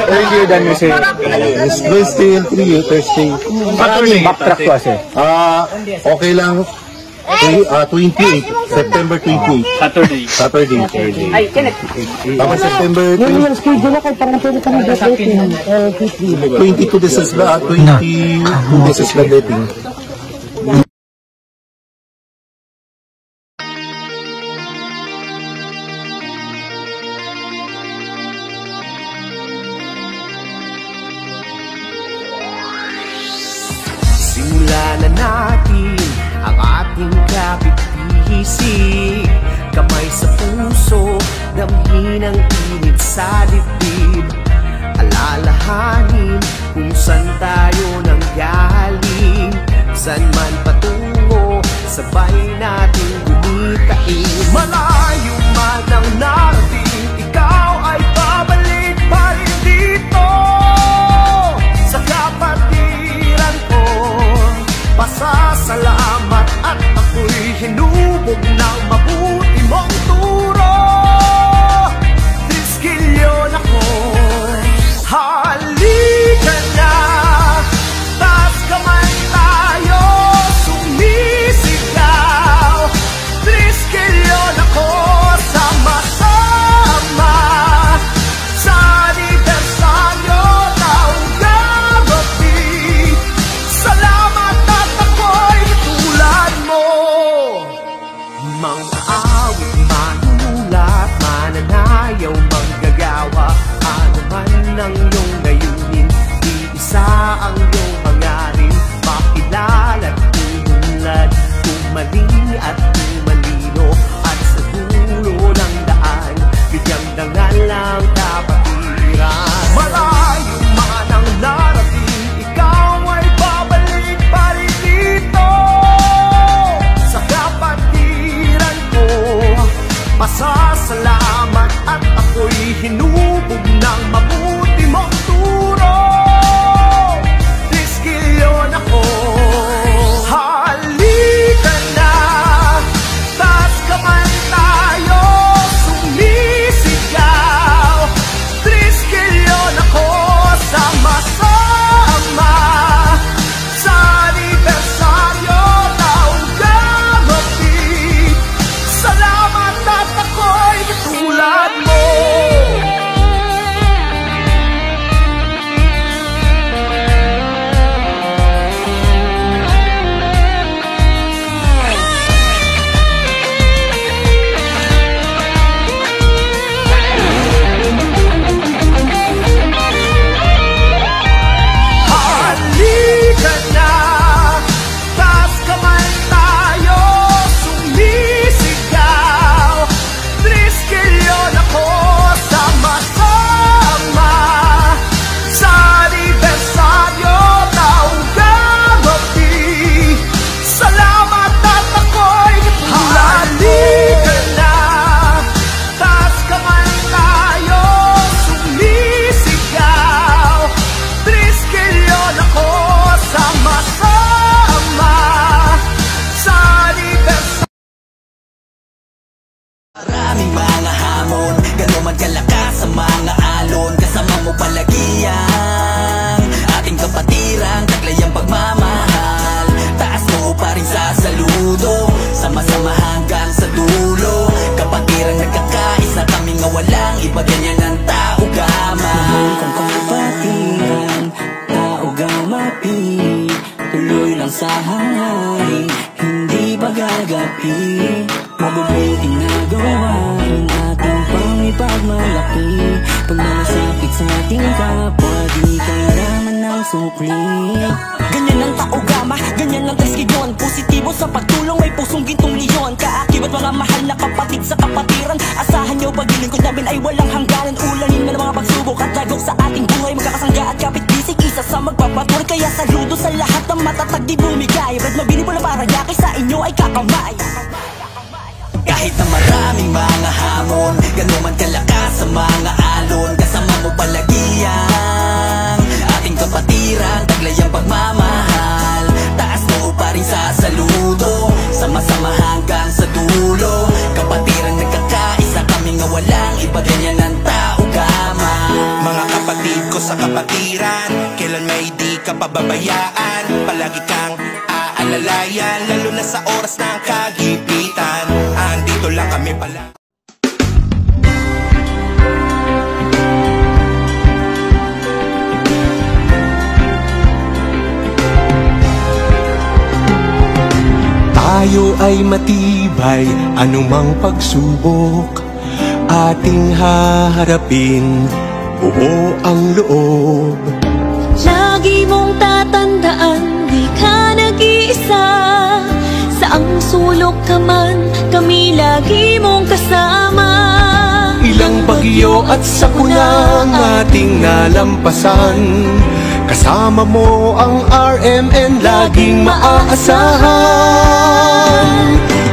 earlier than you say. Wednesday, 3 years, Thursday. Backtrack ko kasi. Okay lang. 28, September 28. Saturday. Tapos September 22 deses ba? 22 deses ba dating? Simulan na natin ang ating kapit-ihisi. Kamay sa puso, damhin ang init sa dibdib. Alalahanin kung saan tayo nanggaling, saan man patungo, sabay natin gumitain. Malayo man ang narating, ikaw ay babalik pa rin dito. ng mabuti mong turo. Triskilyon ako, halika na, taas kamay tayo, sumisigaw. Triskilyon ako, sama-sama sa anibersaryo taong gabi. Salamat at ako'y tulad mo. Mga awit, manunulat, mananayaw, manggagawa, ano man ang iyong layunin, iisa ang iyong hangarin, makilala at umunlad, umali at umalino, at sa dulo ng daan, bigyang dangal ng kapatiran. Malayo man ang narating, ikaw ay babalik pa rin dito sa kapatiran ko. Pasasalamat at ako'y hinubog ng mabuti mong turo. Triskilyon ako, halika na, taas kamay tayo, sumisigaw. Triskilyon ako, sama-sama sa anibersaryo taong gabi. Salamat at ako'y tulad mo. Halika na, taas kamay tayo, sumisigaw. Triskilyon ako, sama-sama sa anibersaryo taong gabi. Salamat at ako'y tulad mo. Halika na, taas kamay tayo, sumisigaw. Triskilyon ako, sama-sama sa anibersaryo. Maraming mga hamon, gano'n man kalakas sa mga alon, kasama mo palagi ang ating kapatiran, taglay ang pagmamahal, taas mo pa rin sa saludo, sama-sama hanggang sa dulo, kapatiran nagkakaisa kami nga walang iba, ganyan ang tao gama. Mahal kong kapatiran, tao gama pi, tuloy lang sa hangarin, hindi ba gagapi, mabubuting nagawa ang ating pangipagmalaki. Pag nalasapit sa ating kapwa, di kailangan ng sukli. Ganyan ang tao gama, ganyan ang triskilyon, positibo sa pagtulong, may pusong gintong leon. Kaakibat mga mahal na kapatid sa kapatiran, asahan nyo paglilingkod namin ay walang hangganan. Ulanin man ang mga pagsubok at lagok sa ating buhay, magkakasangga at kapit-bisig, isa sa magpapatuloy. Kaya saludo sa lahat ng matatag di bumigay, Brad mabili mo na para yaki sa inyo ay kakamay. Kahit na maraming mga hamon, gano'n man kalakas sa mga alon, kasama mo palagi ang ating kapatiran, taglay ang pagmamahal, taas mo pa rin sa saludo, sama-sama hanggang sa dulo, kapatiran nagkakaisa kami nga walang iba, ganyan ang tao gama. Mga kapatid ko sa kapatiran, kailan may di ka pababayaan, palagi kang aalalayan, lalo na sa oras ng kagipitan, andito lang kami pala. Tayo ay matibay, anumang pagsubok ating haharapin, buo ang loob. Lagi mong tatandaan, di ka nag-iisa. Saang sulok ka man, kami lagi mong kasama. Ilang bagyo at sakunang ating nalampasan, kasama mo ang RMN, laging maaasahan.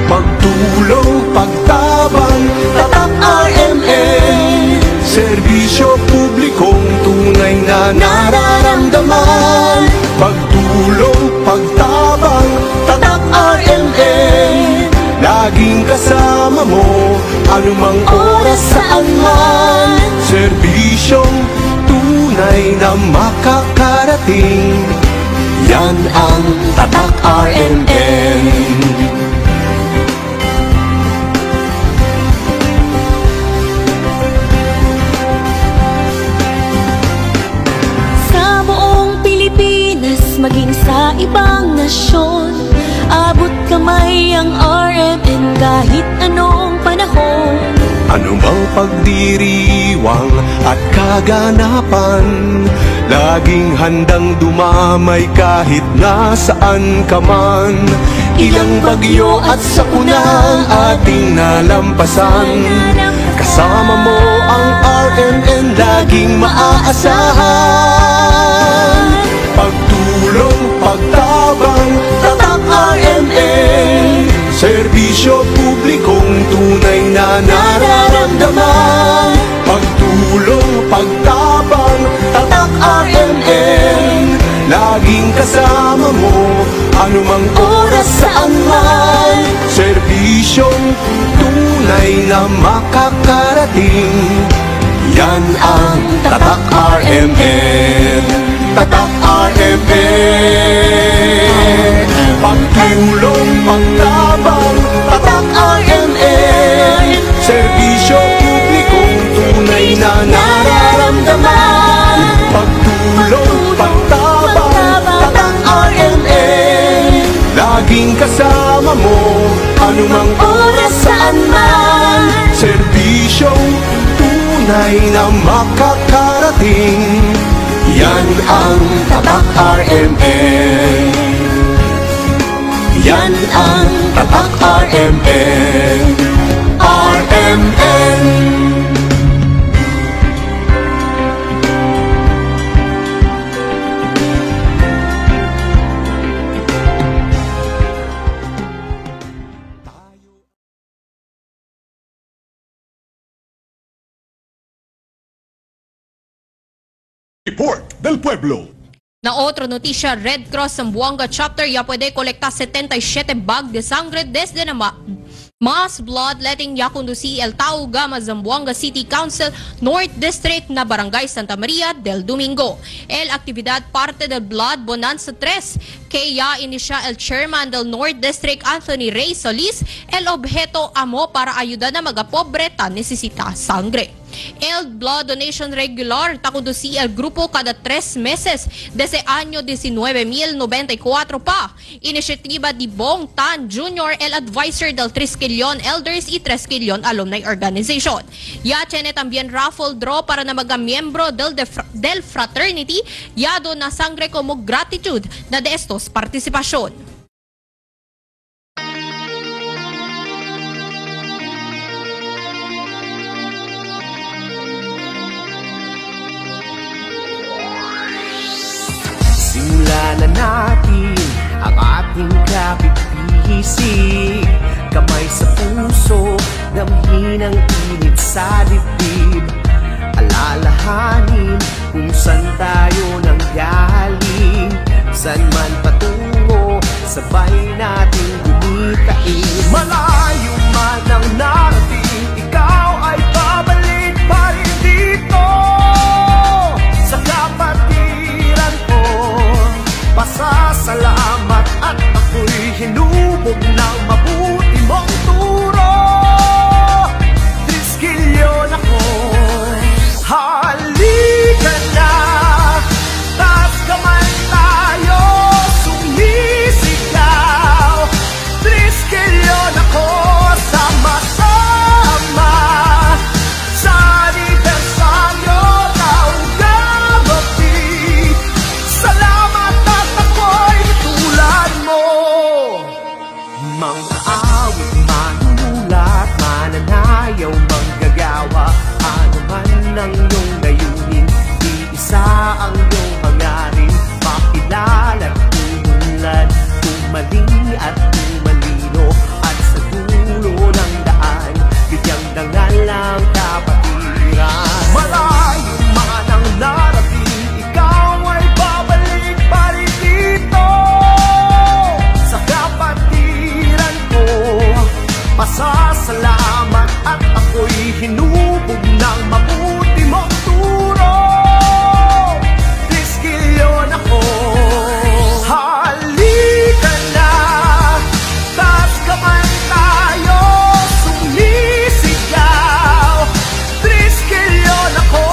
Pagtulong, pagtabang, tatak RMN, serbisyo publikong tunay na nararamdaman. Pagtulong, pagtabang, tatak RMN, laging kasama. kasama mo, anumang oras saan man. Serbisyong tunay na makakarating, yan ang Tatak RMN. Sa buong Pilipinas, maging sa ibang nasyon, abot kamay ang RMN kahit anong panahon. Anumang pagdiriwang at kaganapan, laging handang dumamay kahit nasaan ka man. Ilang bagyo at sakunang ating nalampasan, kasama mo ang RMN laging maaasahan. Pagtulong, pagtabang, Tatak RMN, serbisyo publikong tunay na nararamdaman. Pagtulong, pagtabang, Tatak RMN, laging kasama mo, anumang oras saan man. Serbisyong tunay na makakarating, yan ang Tatak RMN. Tatak RMN, pagtulong, pagtabang, Tatak RMN, serbisyo publikong tunay na nararamdaman. Pagtulong, pagtabang, Tatak RMN, laging kasama mo, anumang oras saan man. Serbisyong tunay na makakarating, yan ang Tatak RMN. Yan ang Tatak RMN. RMN. Report del Pueblo. Na otra noticia, Red Cross Zamboanga Chapter ya puede colectar 77 bag de sangre desde mass bloodletting ya conducí el Tau Gama Zamboanga City Council North District na Barangay Santa Maria del Domingo. El actividad parte del Blood Bonanza 3 que ya inicia el chairman del North District Anthony Ray Solis. El objeto amo para ayudar na magapobre tan necesita sangre. El blood donation regular ta conducí el grupo cada 3 meses desde año 19,094 pa. Inisiativa di Bong Tan Jr., el advisor del Triskelion Elders y Triskelion Alumni Organization. Ya tiene también raffle draw para na magamiembro del fraternity, yado na sangre como gratitude na de estos participasyon. Simulan na natin ang ating kapit-bisig, kamay sa puso, damhin ang init sa dibdib. Alalahanin kung saan tayo nanggaling, saan man patungo, sabay natin gumitain. Malayo man ang narating, ikaw ay babalik pa rin dito sa kapatiran ko. Pasasalamat at ako'y hinubog ng mabuti mong turo. Triskelion ako, halika na, taas kamay tayo, sumisigaw. Triskelion ako, pasalamat at ako'y hinubog ng mabuti mong turo. Triskilyon ako. Halika na, taas kamay tayo, sumisigaw. Triskilyon ako,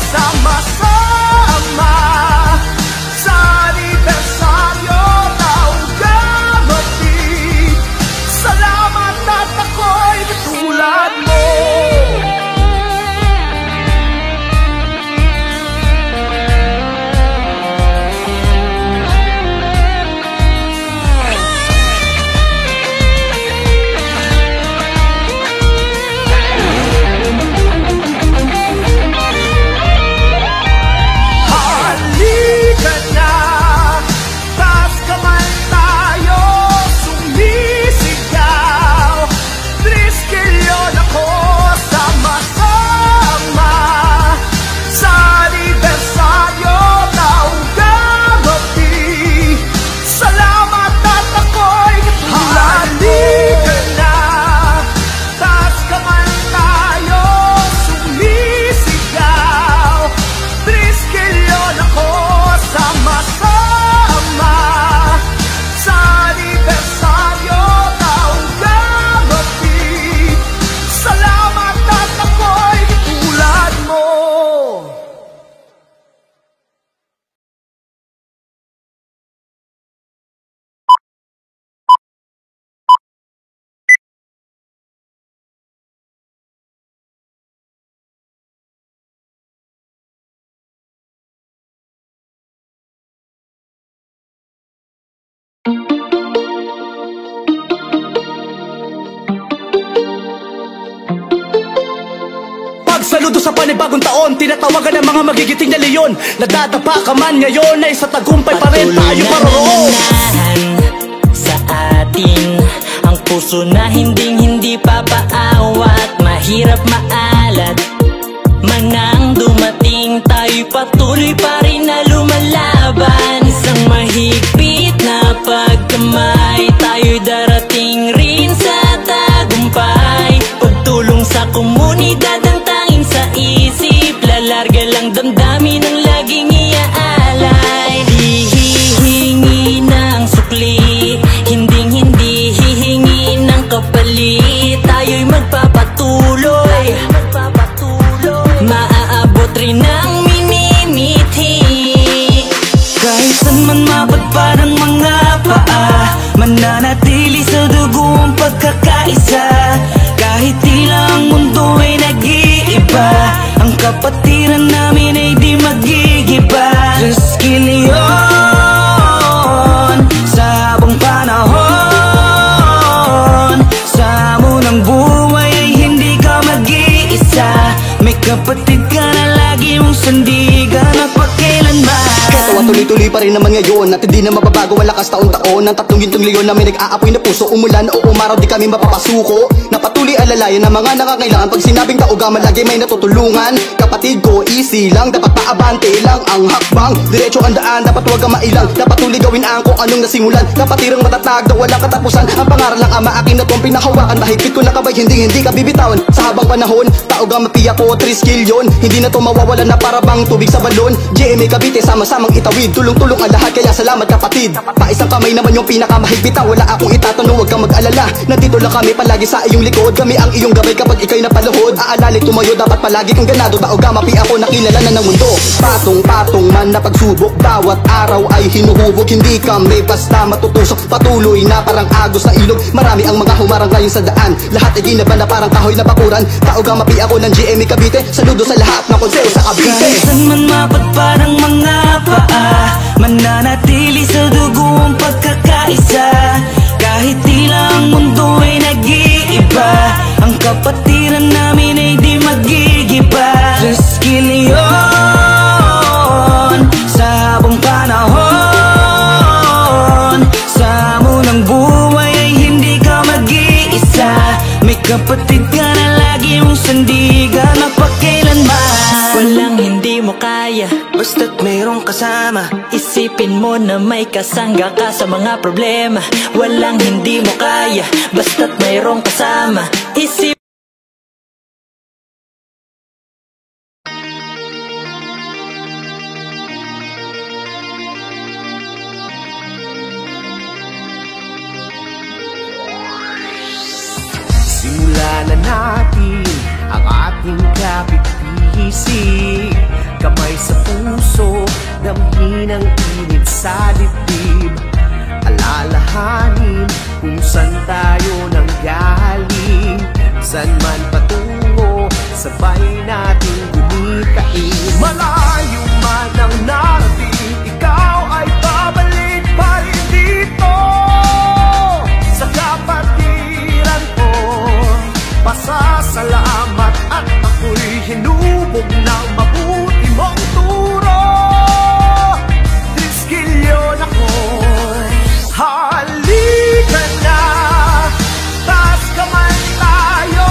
sama-sama sa anibersaryo ng gabi. Salamat at ako'y katulad mo. Halika na, taas kamay tayo, sumisigaw. Triskilyon ako, sama-sama sa anibersaryo ng gabi. Salamat at ako'y katulad mo. Halika na, taas kamay tayo, sumisigaw. Triskilyon ako, sama-sama sa anibersaryo ng gabi. Salamat at ako'y katulad mo. Pagsaludo sa panibagong taon, tinatawagan ng mga magigiting na leyon. Nadadapa ka man ngayon ay sa tagumpay pa rin tayo paroroon. Sa atin ang puso na hindi papaawat, mahirap maalat. Manang dumating, tayo'y patuloy pa rin na lumalaban. Isang mahigpit na pagkamay, tayo'y darating rin sa tagumpay. Pagtulong sa komunidad ang tanging sa isip, lalarga lang damdamin ang laging iaalay. Di hihingi ng sukli, hindi hihingi ng kapalit. Tayo'y magpapatuloy, maaabot rin ang minimithi. Kahit saan man mapadpad ang mga paa, mananatili sa dugo ang pagkakaisa. Kahit tila ang mundo ay nag-iiba, ang kapatiran namin ay di magigiba. Triskilyon sa habang panahon, sa munang buhay ay hindi ka mag-iisa. May kapatid ka na lagi mong sandigan at pagkailanman. Katawan tuloy-tuloy pa rin naman ngayon, at hindi na mababago ang lakas taon-taon. Ang 3 gintong leon na may nag-aapoy na puso, umulan o umaraw di kami mapapasuko. Napatuloy alalayan ng mga nakakailangan, pag sinabing taugaman lagi may natutulungan. Kapatid ko, easy lang, dapat paabante lang ang hakbang. Diretso ang daan, dapat huwag kang mailang. Dapat tuloy gawin ang kung anong nasimulan. Kapatirang matatag na walang katapusan. Ang pangaral ng ama akin na tuwang pinahawakan. Mahigpit ko na kabay, hindi ka bibitawan. Sa habang panahon, taugama piya ko, triskilyon. Hindi na to mawawala na para bang tubig sa balon. GMA Cavite, sama-samang itawid, tulong-tulong ang lahat, kaya salamat kapatid. Paisang kamay naman yung pinakamahigpitan, wala akong itatanong, huwag kang mag-alala. Nandito lang kami palagi sa iyong likod, kami ang iyong gabay kapag ikay napaluhod. Aalali tumayo, dapat palagi kang ganado, taugama piya ko, nakilala na ng mundo. Patong-patong man na pagsubok, bawat araw ay hinuhubog. Hindi kami basta matutusok, patuloy na parang agos sa ilog. Marami ang mga humarang ngayon sa daan, lahat ay ginaban na parang kahoy na bakuran. Taugama piya ko ng GMA Cavite, saludo sa lahat ng konseho sa Cavite. Kahit saan man mapadpad ang mga paa, mananatili sa dugo ang pagkakaisa. Kahit tila ang mundo ay nag-iiba, ang kapatiran namin ay di magigiba. Triskilyon sa habang panahon, sa munang buhay ay hindi ka mag-iisa. May kapatid ka na lagi mong sandigan na pagkailanman. Walang hindi mo kaya, basta't mayroong mayroong kasama. Isipin mo na may kasangga ka sa mga problema. Walang hindi mo kaya, basta't mayroong kasama. Simulan na natin ang ating kapit-bisig. Kamay sa puso, damhin ang init sa dibdib. Alalahanin kung saan tayo nanggaling. Saan man patungo, sabay nating gumikain. Malayo man ang narating, ikaw ay babalik pa rin dito. Sa kapatiran ko, pasasalamat at ako'y hinubog ng mabuti mong turo. Diskilyon ako'y halika na, taas kamay tayo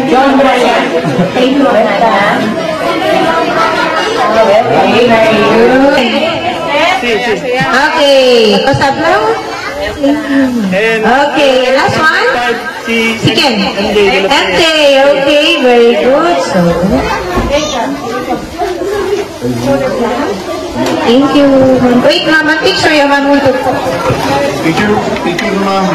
John Brian. Thank you, madam. Okay, very good. Okay, what's up now? Okay, last one. Chicken. Ente. Okay, very good. So, thank you. Wait, ma'am, picture yung ma'am. Picture ma'am.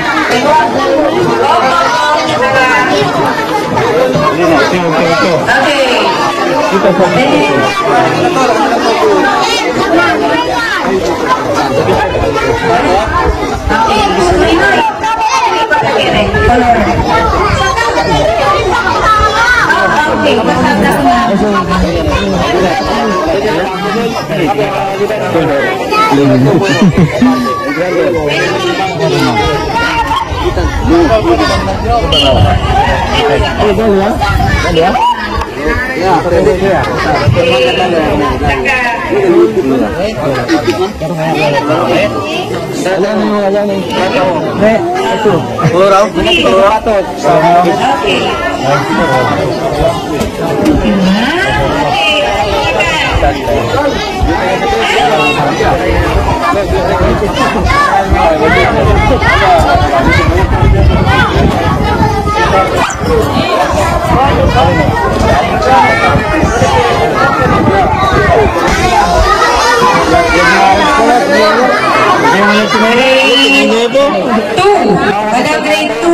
Grade 2.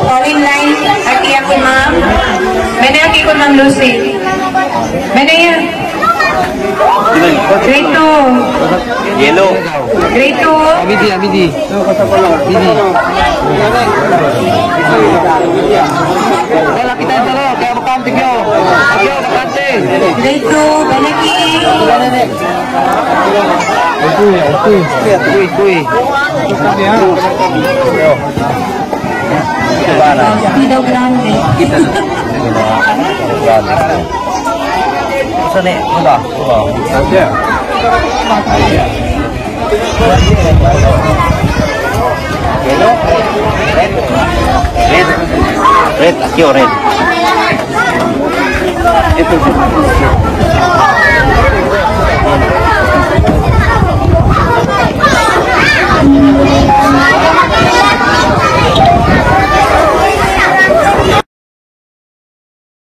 All in line. Aki ako, ma'am. Mene aki ko ng Lucy. Mene yan. Grade 2. Yellow. Grade 2. Abidi. Abidi. Wala kita dito. Kaya makanting nyo. Ayaw, makanting. Grade 2. Benaki. Kuy. Pidaw grande. Saan eh? Wala. Yellow? Red. Red. Akio, red.